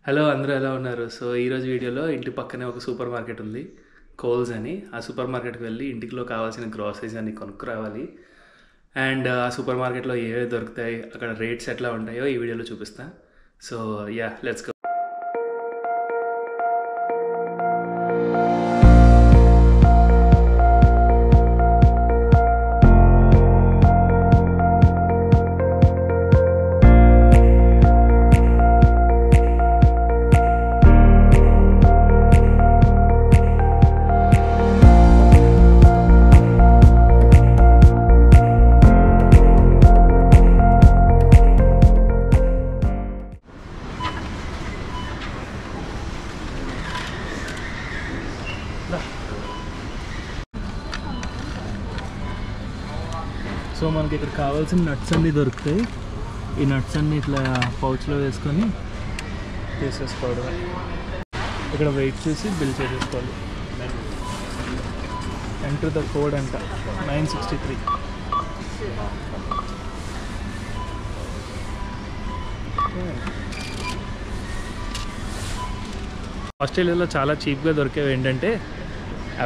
Hello అందరూ ఎలా ఉన్నారు? సో ఈరోజు వీడియోలో ఇంటి పక్కనే ఒక సూపర్ మార్కెట్ ఉంది, కోల్స్ అని. ఆ సూపర్ మార్కెట్కి వెళ్ళి ఇంటిలో కావాల్సిన గ్రాసరీస్ అన్ని కొనుక్కురావాలి. అండ్ ఆ సూపర్ మార్కెట్లో ఏవే దొరుకుతాయి, అక్కడ రేట్స్ ఎట్లా ఉంటాయో ఈ వీడియోలో చూపిస్తా. So yeah, let's go. So మనకి ఇక్కడ కావాల్సిన నట్స్ అన్నీ దొరుకుతాయి. ఈ నట్స్ అన్నీ ఇట్లా పౌచ్లో వేసుకొని తీసేసుకోవడం. ఇక్కడ వెయిట్ చేసి బిల్ చేసేసుకోవాలి. ఎంటర్ ద కోడ్ అంట 963. ఆస్ట్రేలియాలో చాలా చీప్గా దొరికేవి ఏంటంటే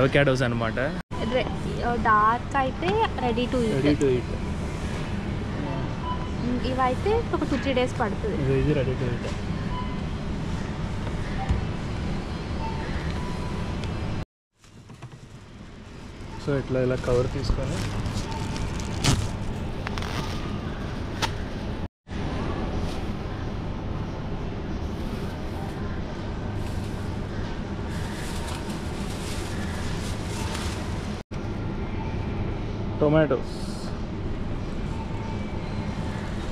అవకాడోస్ అనమాట. డార్క్ అయితే రెడీ టు ఈట్. ఇవైతే ఒక 2-3 days పడుతుంది. ఇది రెడీ టు ఈట్. సో ఇట్లా ఇలా కవర్ తీసుకొని టొమాటోస్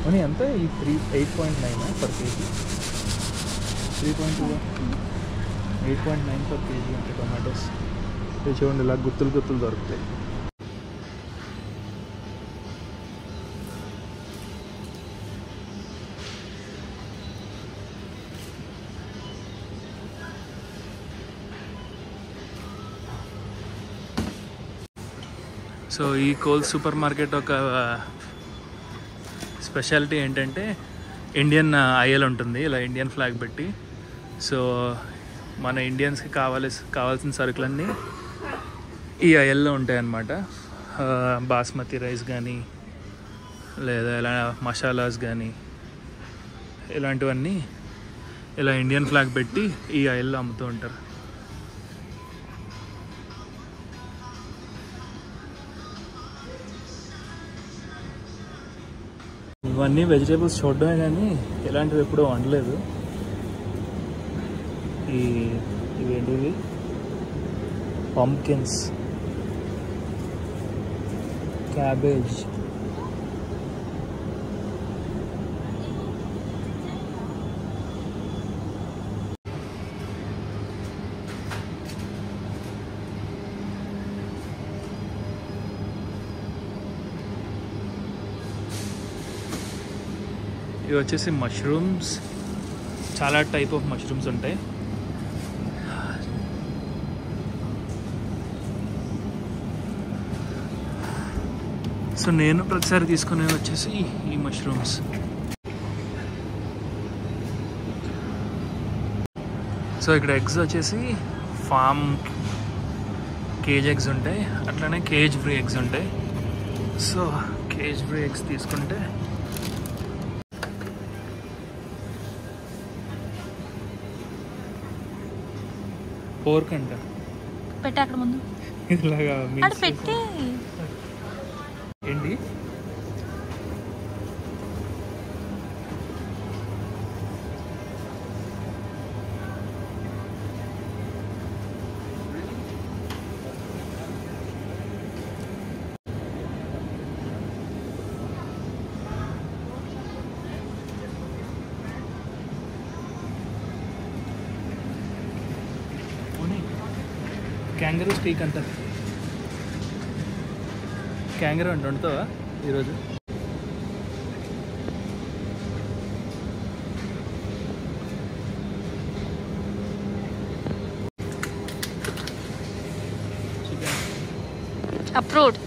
అని ఎంత? ఈ 8.9 పర్ కేజీ. 3.2 8.9 పర్ కేజీ అంటే టొమాటోస్. ఇది చూడండి, ఇలా గుత్తులు గుత్తులు దొరుకుతాయి. సో ఈ కోల్స్ సూపర్ మార్కెట్ ఒక స్పెషాలిటీ ఏంటంటే ఇండియన్ ఐఎల్ ఉంటుంది, ఇలా ఇండియన్ ఫ్లాగ్ పెట్టి. సో మన ఇండియన్స్కి కావాల్సిన సరుకులన్నీ ఈ ఐఎల్లో ఉంటాయన్నమాట. బాస్మతి రైస్ కానీ లేదా ఇలా మసాలాస్ కానీ ఇలాంటివన్నీ ఇలా ఇండియన్ ఫ్లాగ్ పెట్టి ఈ ఐఎల్లో అమ్ముతూ ఉంటారు. ఇవన్నీ వెజిటేబుల్స్ చూడడమే కానీ ఇలాంటివి ఎప్పుడూ వండలేదు. ఇవేంటివి? పంకిన్స్, క్యాబేజ్, ఇవి వచ్చేసి మష్రూమ్స్. చాలా టైప్ ఆఫ్ మష్రూమ్స్ ఉంటాయి. సో నేను ప్రతిసారి తీసుకునేవి వచ్చేసి ఈ మష్రూమ్స్. సో ఇక్కడ ఎగ్స్ వచ్చేసి ఫామ్ కేజ్ ఎగ్స్ ఉంటాయి, అట్లనే కేజ్ ఫ్రీ ఎగ్స్ ఉంటాయి. సో కేజ్ ఫ్రీ ఎగ్స్ తీసుకుంటే పోర్క్ అంట. పెట్టి అక్కడ ముందు ఇలాగా పెట్టి ఏంటి? క్యాంగరూ స్టీక్ అంట. క్యాంగరూ అంటే వండుతావా ఈరోజు? అప్రూవ్డ్.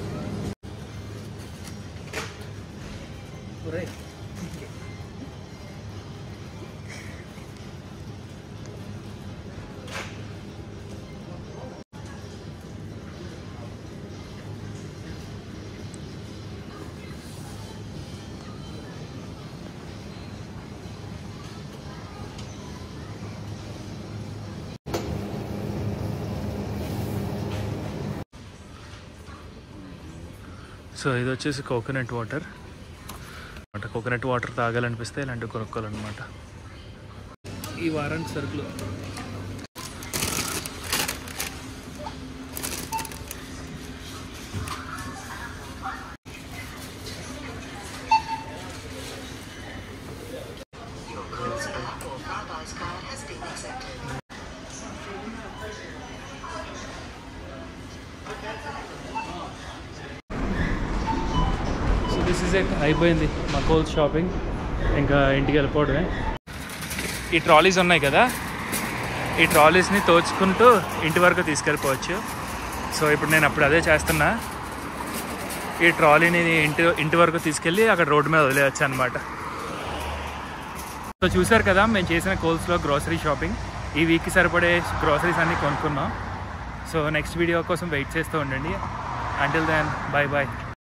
సో ఇది వచ్చేసి కోకోనట్ వాటర్ అంటే కోకోనట్ వాటర్ తాగాలనిపిస్తే ఇలాంటివి కొనుక్కోవాలన్నమాట. ఈ వారానికి సరుకులు దిస్ ఇస్ ఇట్. అయిపోయింది మా కోల్స్ షాపింగ్. ఇంకా ఇంటికి వెళ్ళిపోవడమే. ఈ ట్రాలీస్ ఉన్నాయి కదా, ఈ ట్రాలీస్ని తోచుకుంటూ ఇంటి వరకు తీసుకెళ్ళిపోవచ్చు. సో ఇప్పుడు నేను అప్పుడు అదే చేస్తున్నా. ఈ ట్రాలీని ఇంటి వరకు తీసుకెళ్ళి అక్కడ రోడ్డు మీద వదిలేయచ్చు అనమాట. సో చూసారు కదా మేము చేసిన కోల్స్లో గ్రోసరీ షాపింగ్. ఈ వీక్కి సరిపడే గ్రోసరీస్ అన్నీ కొనుక్కున్నాం. సో నెక్స్ట్ వీడియో కోసం వెయిట్ చేస్తూ ఉండండి. Until then bye bye.